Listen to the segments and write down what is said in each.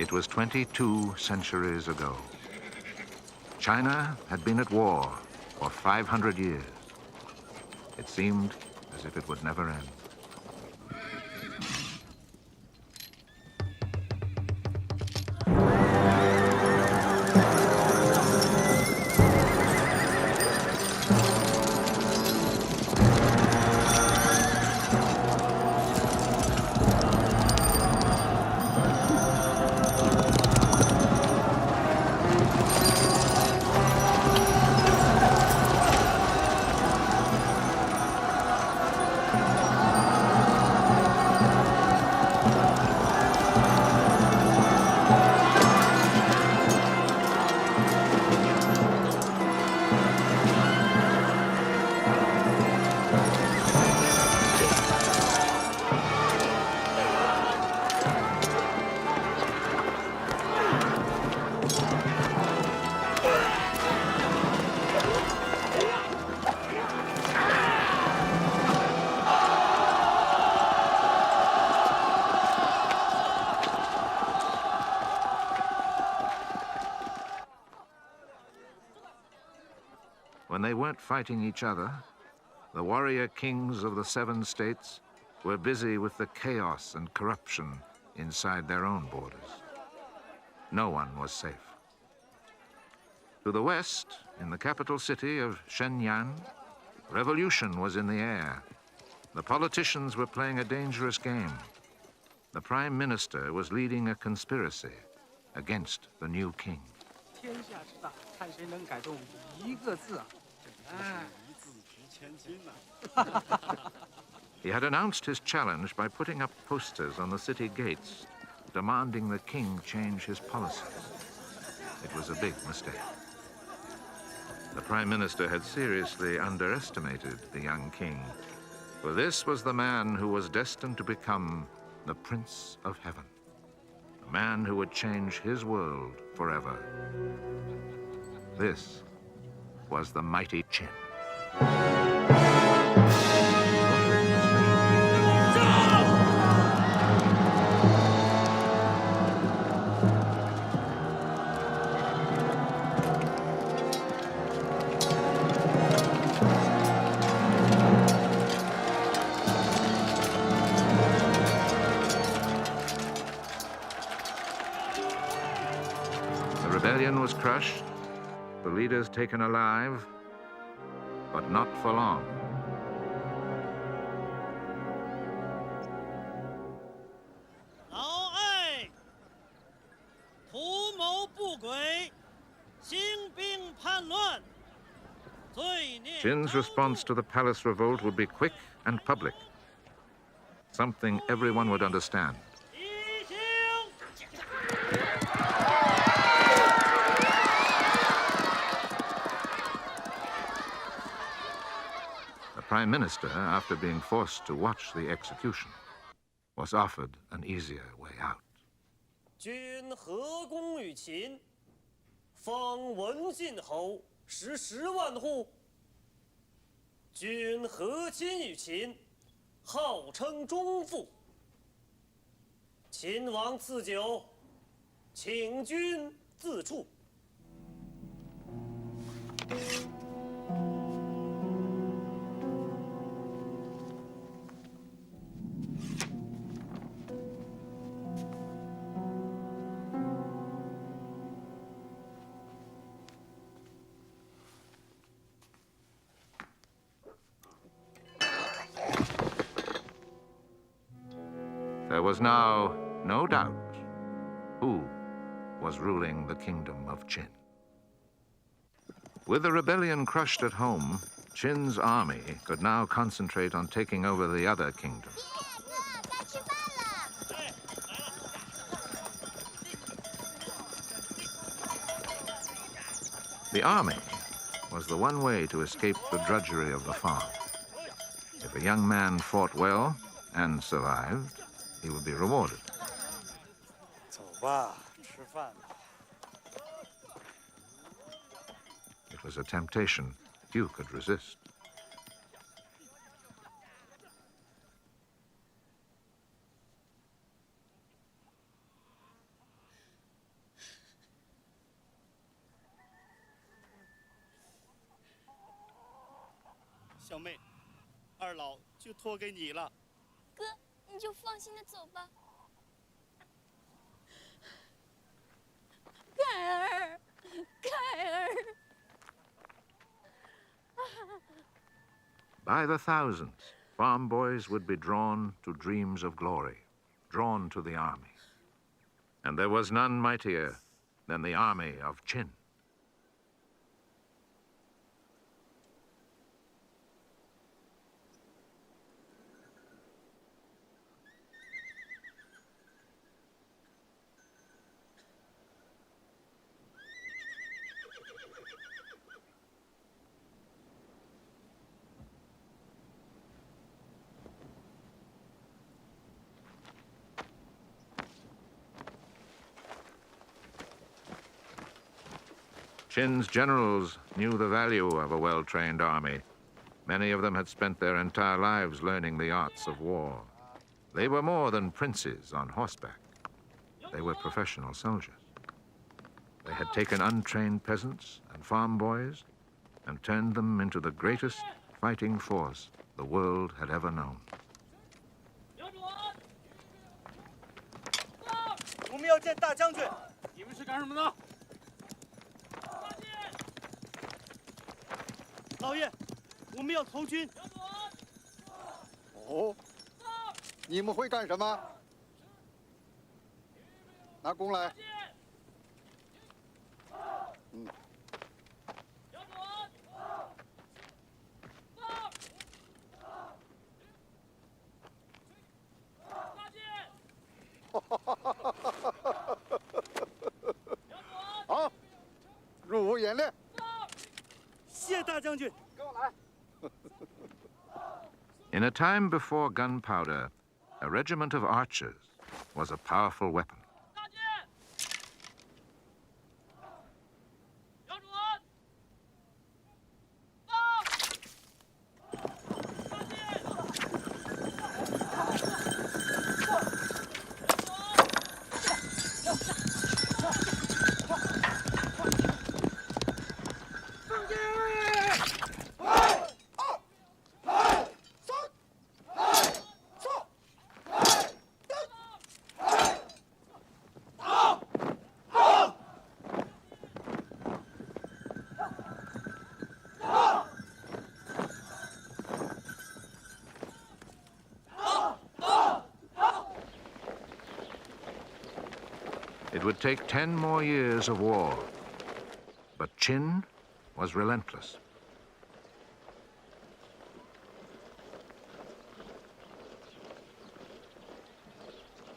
It was 22 centuries ago. China had been at war for 500 years. It seemed as if it would never end. When they weren't fighting each other, the warrior kings of the 7 states were busy with the chaos and corruption inside their own borders. No one was safe. To the west, in the capital city of Shenyang, revolution was in the air. The politicians were playing a dangerous game. The prime minister was leading a conspiracy against the new king. He had announced his challenge by putting up posters on the city gates demanding the king change his policies. It was a big mistake. The prime minister had seriously underestimated the young king, for this was the man who was destined to become the Prince of Heaven, a man who would change his world forever. This was the mighty Qin. The rebellion was crushed, the leaders taken alive, but not for long. Qin's response to the palace revolt would be quick and public, something everyone would understand. The prime minister, after being forced to watch the execution, was offered an easier way out. 君何功于秦？方文晋侯识10万户。君何亲于秦？号称忠父。秦王赐酒，请君自处。 There was now no doubt who was ruling the kingdom of Qin. With the rebellion crushed at home, Qin's army could now concentrate on taking over the other kingdoms. The army was the one way to escape the drudgery of the farm. If a young man fought well and survived, he would be rewarded. It was a temptation few could resist. 小妹，二老就托给你了。哥，你就放心的走吧。凯儿，凯儿。By the thousands, farm boys would be drawn to dreams of glory, drawn to the army. And there was none mightier than the army of Qin. Qin's generals knew the value of a well-trained army. Many of them had spent their entire lives learning the arts of war. They were more than princes on horseback. They were professional soldiers. They had taken untrained peasants and farm boys and turned them into the greatest fighting force the world had ever known. 我们要见大将军。你们是干什么的？老爷，我们要投军。哦，你们会干什么？拿弓来。嗯。好，入伍演练。谢大将军。跟我来。In a time before gunpowder, a regiment of archers was a powerful weapon. It would take 10 more years of war, but Qin was relentless.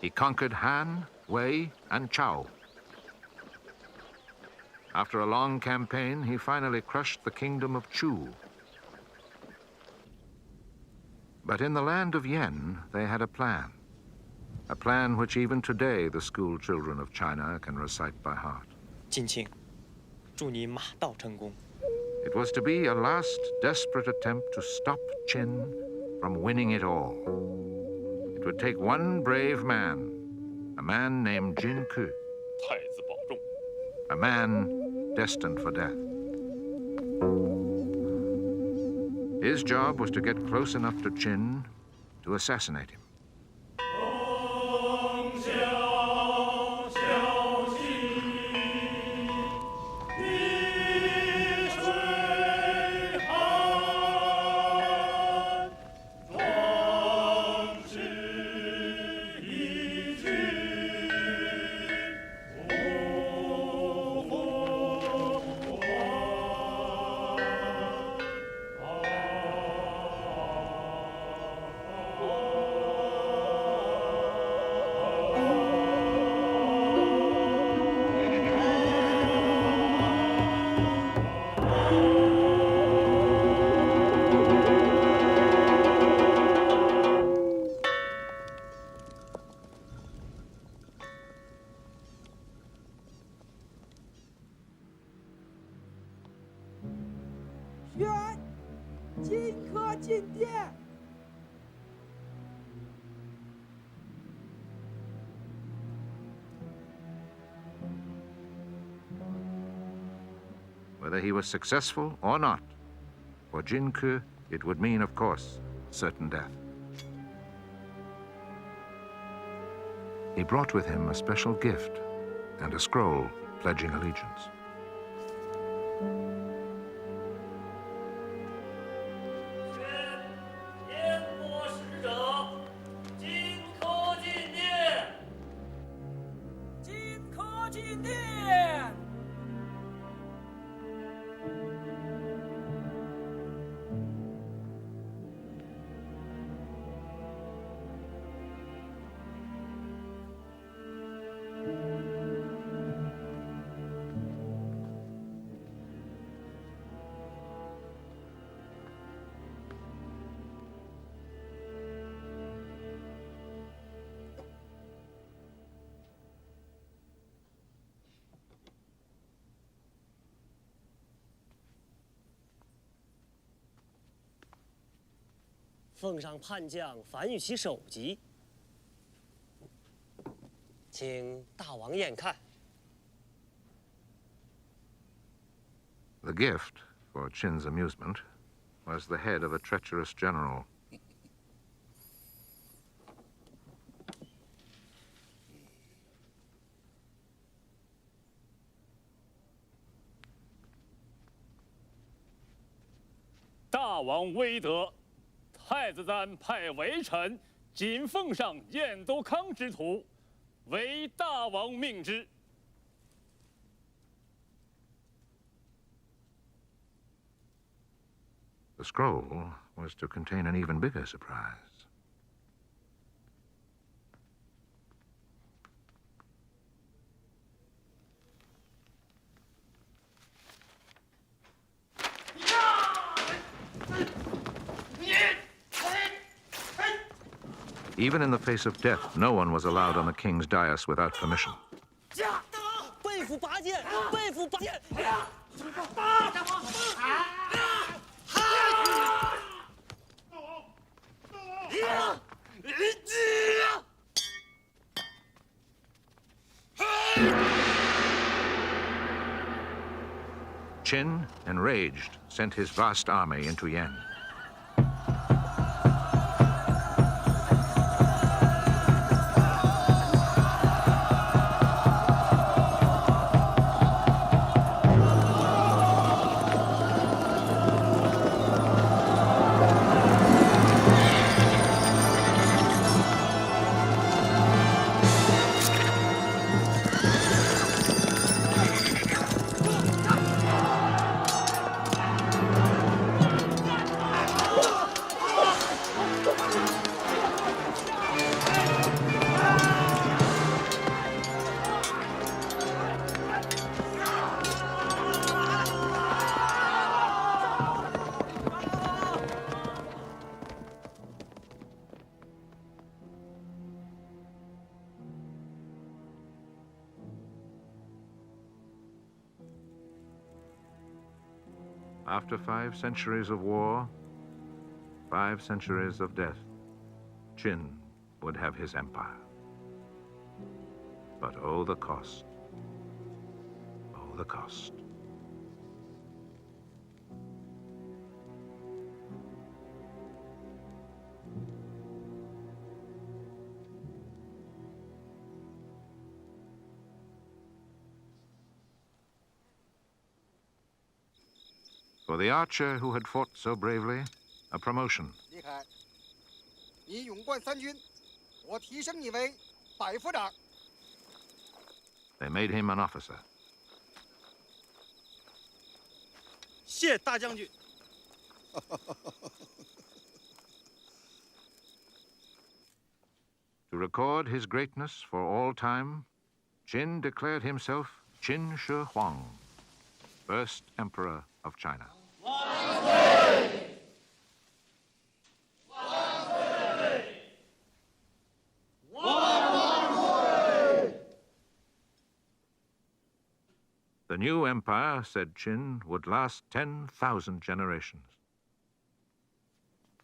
He conquered Han, Wei, and Chao. After a long campaign, he finally crushed the kingdom of Chu. But in the land of Yen, they had a plan which even today the school children of China can recite by heart. 近亲，祝你马到成功。 It was to be a last desperate attempt to stop Qin from winning it all. It would take one brave man, a man named Jin Ke, 太子保重。 a man destined for death. His job was to get close enough to Qin to assassinate him. Whether he was successful or not, for Jin Ke, it would mean, of course, certain death. He brought with him a special gift and a scroll pledging allegiance.奉上叛将樊玉琪首级，请大王验看。 The gift, for Qin's amusement, was the head of a treacherous general. "大王威德，太子赞派微臣谨奉上燕都康之图，为大王命之。" The scroll was to contain an even bigger surprise. Even in the face of death, no one was allowed on the king's dais without permission. 背负拔剑，背负拔剑。 Qin, enraged, sent his vast army into Yen. After 5 centuries of war, 5 centuries of death, Qin would have his empire. But oh, the cost. Oh, the cost. For the archer who had fought so bravely, a promotion. 厉害！你勇冠3军，我提升你为百夫长。 They made him an officer. 谢大将军。To record his greatness for all time, Qin declared himself Qin Shihuang, first emperor of China. The new empire, said Qin, would last 10,000 generations.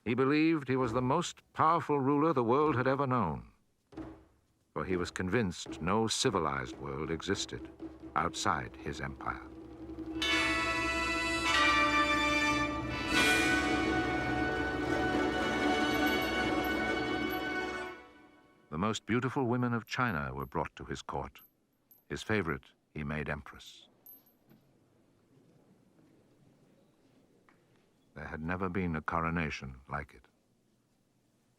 He believed he was the most powerful ruler the world had ever known, for he was convinced no civilized world existed outside his empire. most beautiful women of China were brought to his court. His favorite he made empress. There had never been a coronation like it.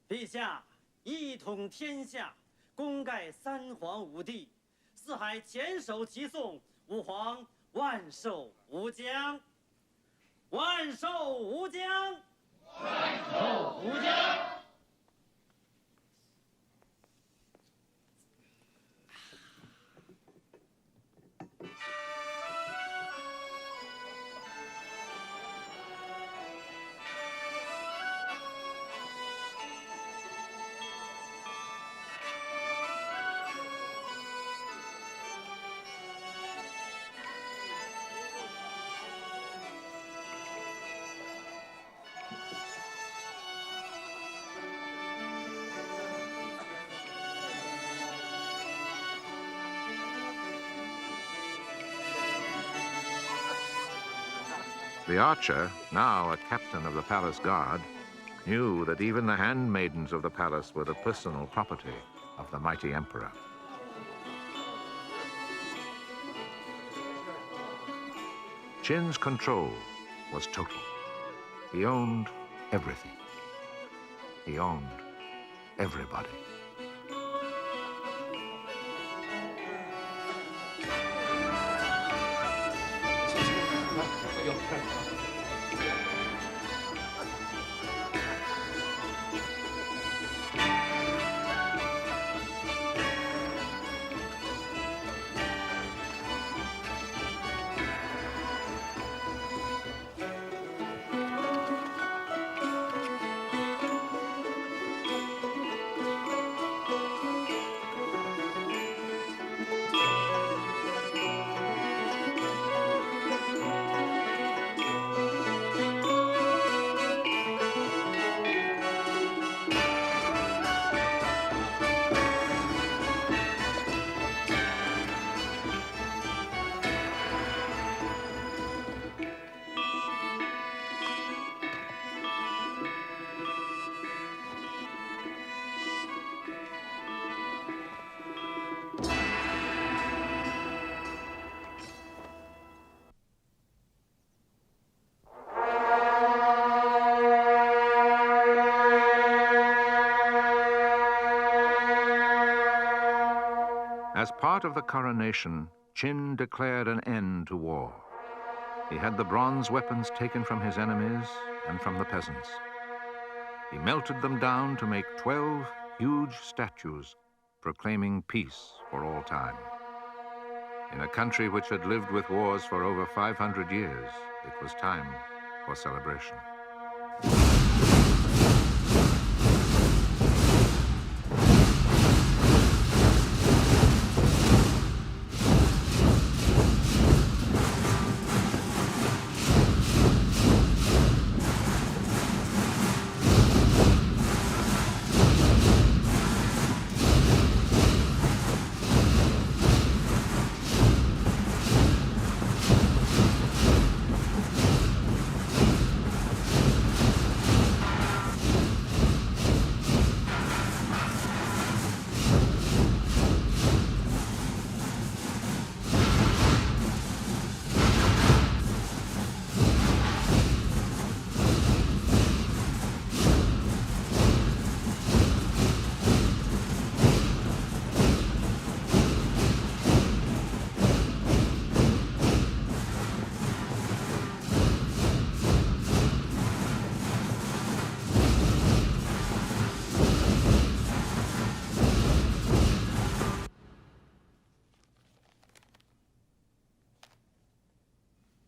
陛下一统天下，功盖三皇五帝，四海前首齐颂，吾皇万寿无疆，万寿无疆，万寿无疆。 The archer, now a captain of the palace guard, knew that even the handmaidens of the palace were the personal property of the mighty emperor. Qin's control was total. He owned everything. He owned everybody. As part of the coronation, Qin declared an end to war. He had the bronze weapons taken from his enemies and from the peasants. He melted them down to make 12 huge statues proclaiming peace for all time. In a country which had lived with wars for over 500 years, it was time for celebration.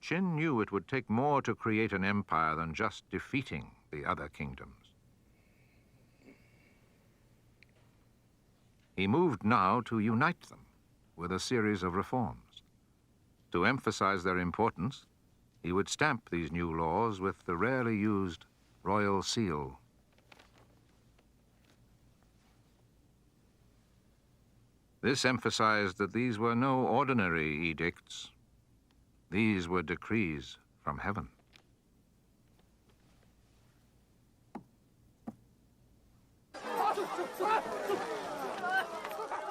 Qin knew it would take more to create an empire than just defeating the other kingdoms. He moved now to unite them with a series of reforms. To emphasize their importance, he would stamp these new laws with the rarely used royal seal. This emphasized that these were no ordinary edicts. These were decrees from heaven.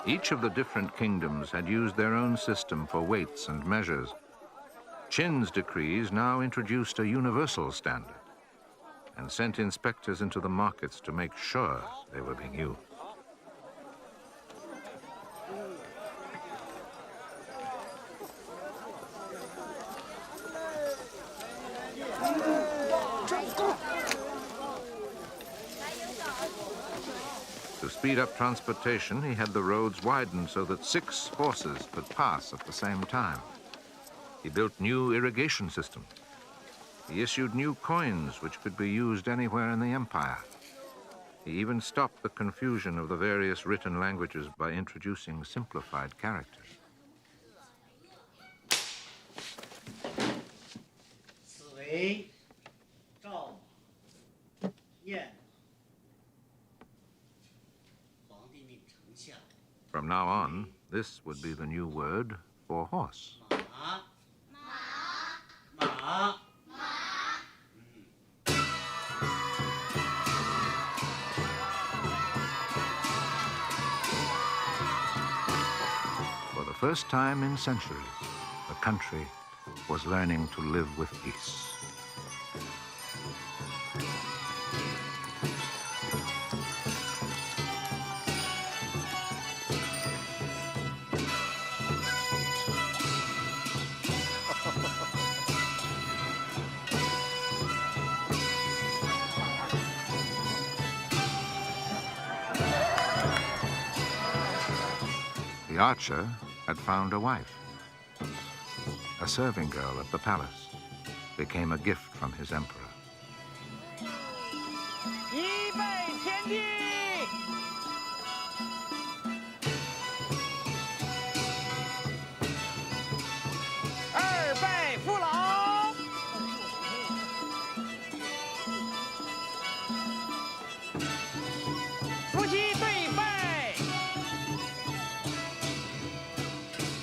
Each of the different kingdoms had used their own system for weights and measures. Qin's decrees now introduced a universal standard and sent inspectors into the markets to make sure they were being used. To speed up transportation, he had the roads widened so that 6 horses could pass at the same time. He built new irrigation systems. He issued new coins which could be used anywhere in the empire. He even stopped the confusion of the various written languages by introducing simplified characters. From now on, this would be the new word for horse. For the first time in centuries, the country was learning to live with peace. The archer had found a wife. A serving girl at the palace became a gift from his emperor.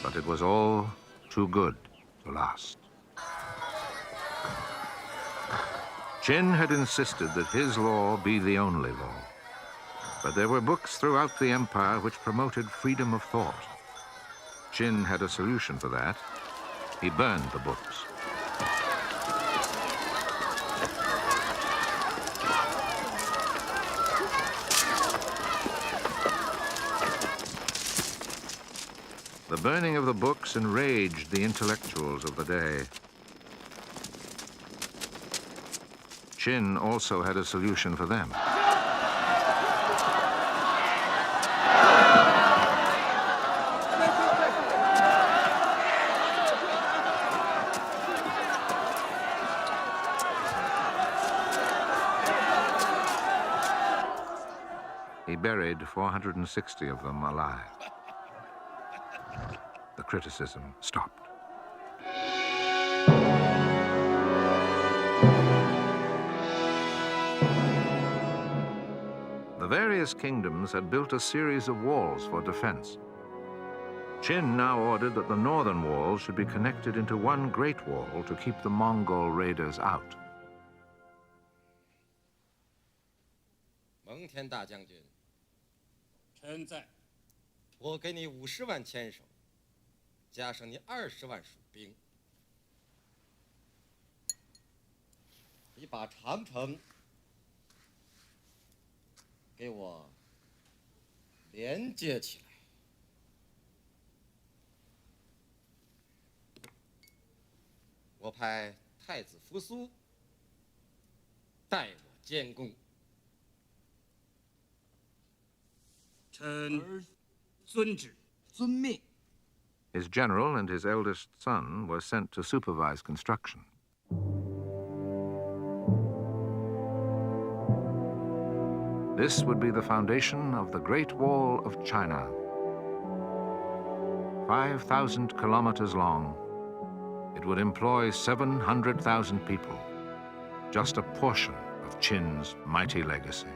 But it was all too good to last. Qin had insisted that his law be the only law. But there were books throughout the empire which promoted freedom of thought. Qin had a solution for that. He burned the books. The burning of the books enraged the intellectuals of the day. Qin also had a solution for them. He buried 460 of them alive. The criticism stopped. The various kingdoms had built a series of walls for defense. Qin now ordered that the northern walls should be connected into one great wall to keep the Mongol raiders out. 蒙恬大将军，臣在。我给你50万千手，加上你20万蜀兵，你把长城给我连接起来。我派太子扶苏代我监工。臣遵旨，遵命。 His general and his eldest son were sent to supervise construction. This would be the foundation of the Great Wall of China. 5,000 kilometers long, it would employ 700,000 people, just a portion of Qin's mighty legacy.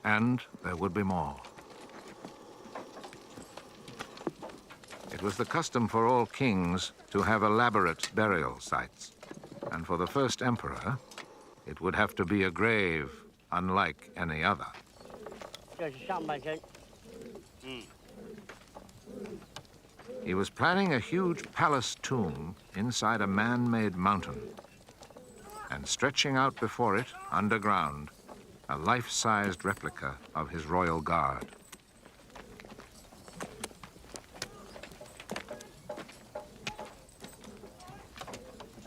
And there would be more. It was the custom for all kings to have elaborate burial sites. And for the first emperor, it would have to be a grave unlike any other. 这是上半身。 He was planning a huge palace tomb inside a man-made mountain. And stretching out before it, underground, a life-sized replica of his royal guard.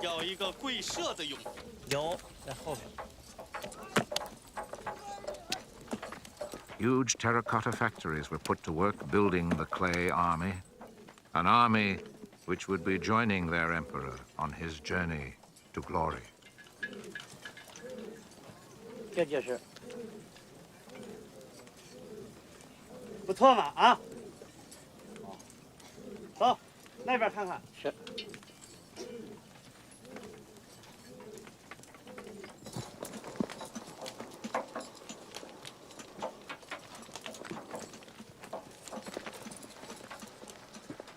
要一个跪射的俑。有，在后面。 Huge terracotta factories were put to work building the clay army, an army which would be joining their emperor on his journey to glory. 这就是，不错嘛啊！走，那边看看。是。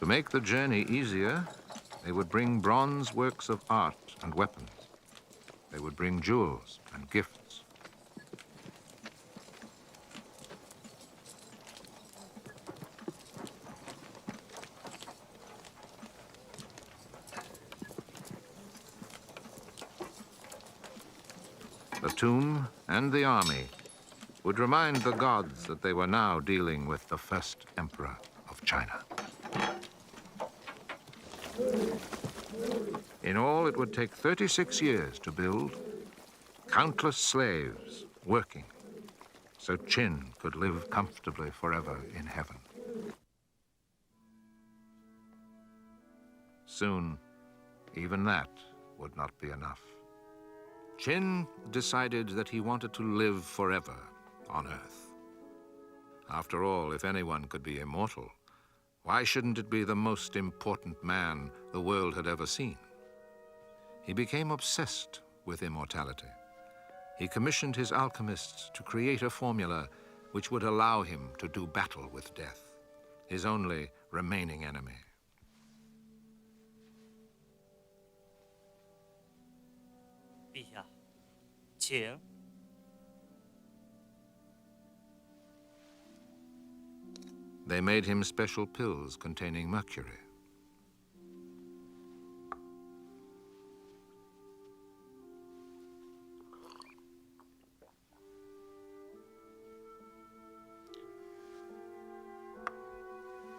To make the journey easier, they would bring bronze works of art and weapons. They would bring jewels and gifts. The tomb and the army would remind the gods that they were now dealing with the first emperor of China. In all, it would take 36 years to build, countless slaves working, so Qin could live comfortably forever in heaven. Soon, even that would not be enough. Qin decided that he wanted to live forever on Earth. After all, if anyone could be immortal, why shouldn't it be the most important man the world had ever seen? He became obsessed with immortality. He commissioned his alchemists to create a formula which would allow him to do battle with death, his only remaining enemy. 陛下，请。 They made him special pills containing mercury.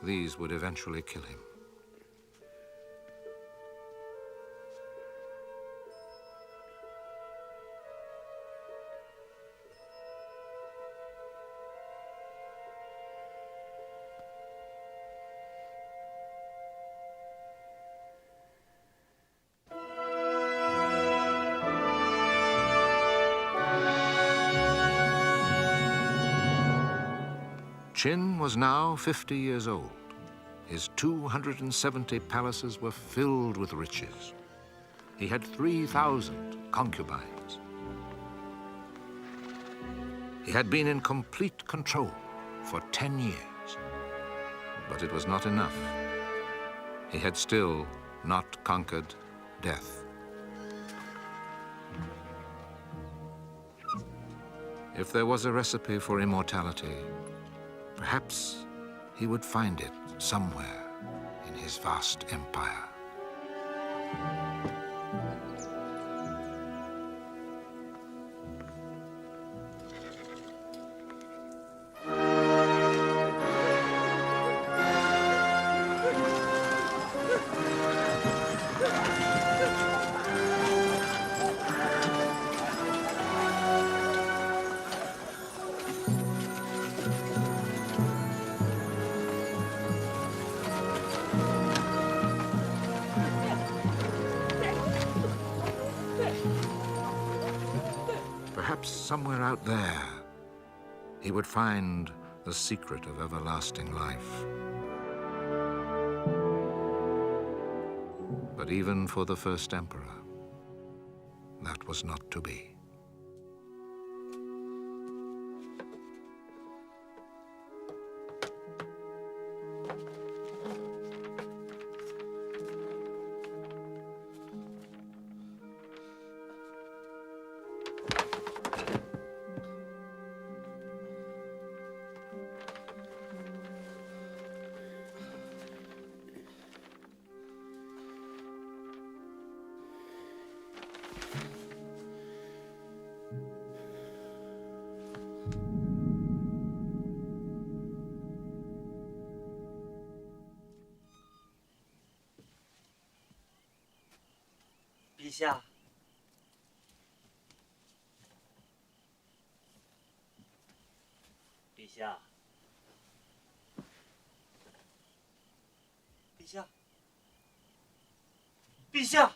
These would eventually kill him. Qin was now 50 years old. His 270 palaces were filled with riches. He had 3,000 concubines. He had been in complete control for 10 years. But it was not enough. He had still not conquered death. If there was a recipe for immortality, perhaps he would find it somewhere in his vast empire. Perhaps somewhere out there, he would find the secret of everlasting life. But even for the first emperor, that was not to be. 下，陛下，陛下，陛下。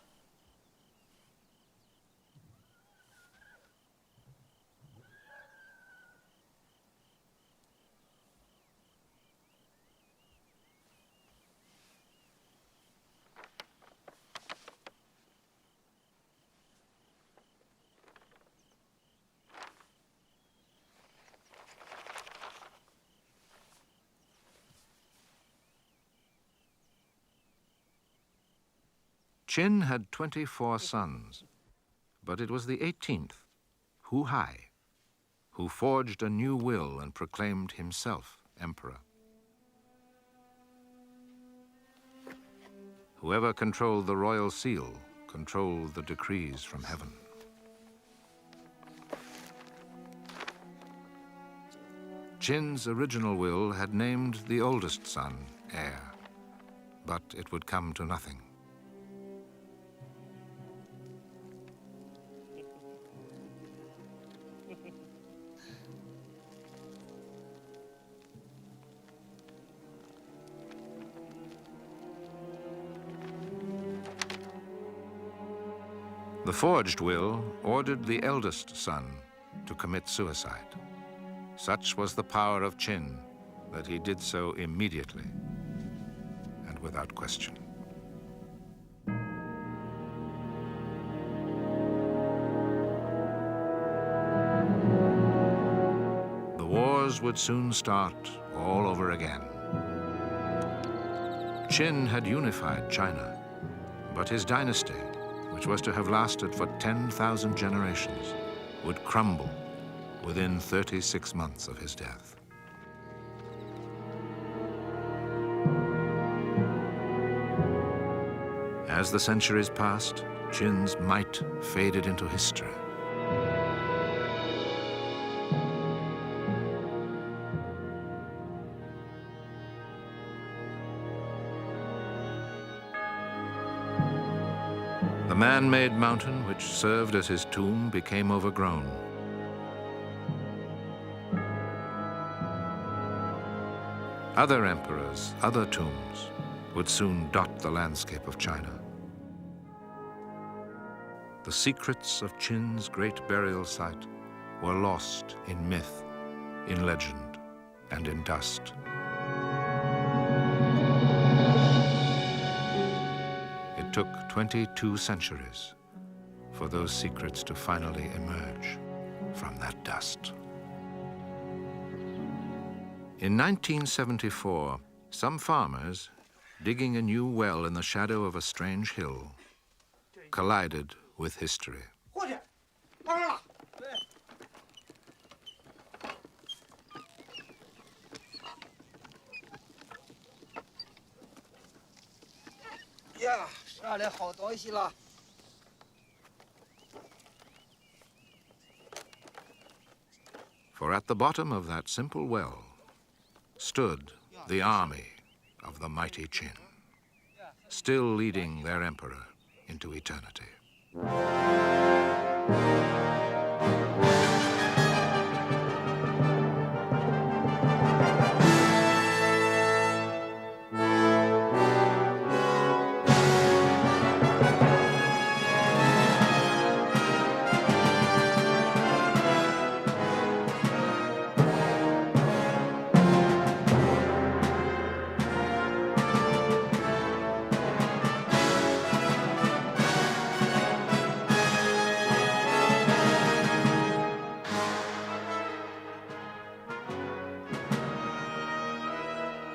Qin had 24 sons, but it was the 18th, Hu Hai, who forged a new will and proclaimed himself emperor. Whoever controlled the royal seal controlled the decrees from heaven. Qin's original will had named the oldest son heir, but it would come to nothing. The forged will ordered the eldest son to commit suicide. Such was the power of Qin that he did so immediately and without question. The wars would soon start all over again. Qin had unified China, but his dynasty, which was to have lasted for 10,000 generations, would crumble within 36 months of his death. As the centuries passed, Qin's might faded into history. The man-made mountain which served as his tomb became overgrown. Other emperors, other tombs, would soon dot the landscape of China. The secrets of Qin's great burial site were lost in myth, in legend, and in dust. It took 22 centuries for those secrets to finally emerge from that dust. In 1974, some farmers, digging a new well in the shadow of a strange hill, collided with history. For at the bottom of that simple well stood the army of the mighty Qin, still leading their emperor into eternity.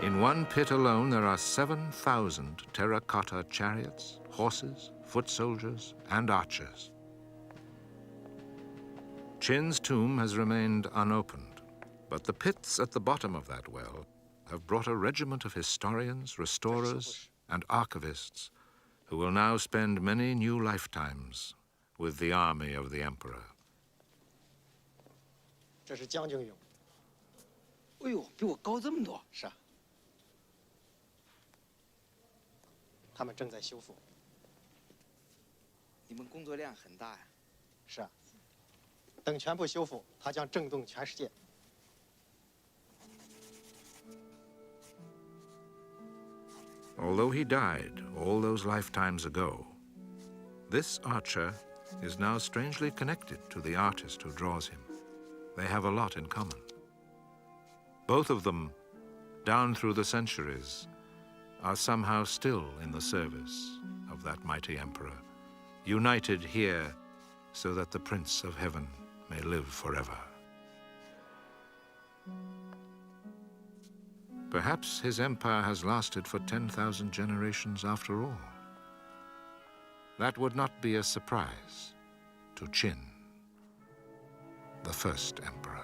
In one pit alone, there are 7,000 terracotta chariots, horses, foot soldiers, and archers. Qin's tomb has remained unopened, but the pits at the bottom of that well have brought a regiment of historians, restorers, and archivists who will now spend many new lifetimes with the army of the emperor. 这是将军用。哎呦，比我高这么多。是啊。他们正在修复。你们工作量很大呀。是啊，等全部修复，它将震动全世界。 Although he died all those lifetimes ago, this archer is now strangely connected to the artist who draws him. They have a lot in common. Both of them, down through the centuries, are somehow still in the service of that mighty emperor, united here so that the Prince of Heaven may live forever. Perhaps his empire has lasted for 10,000 generations after all. That would not be a surprise to Qin, the first emperor.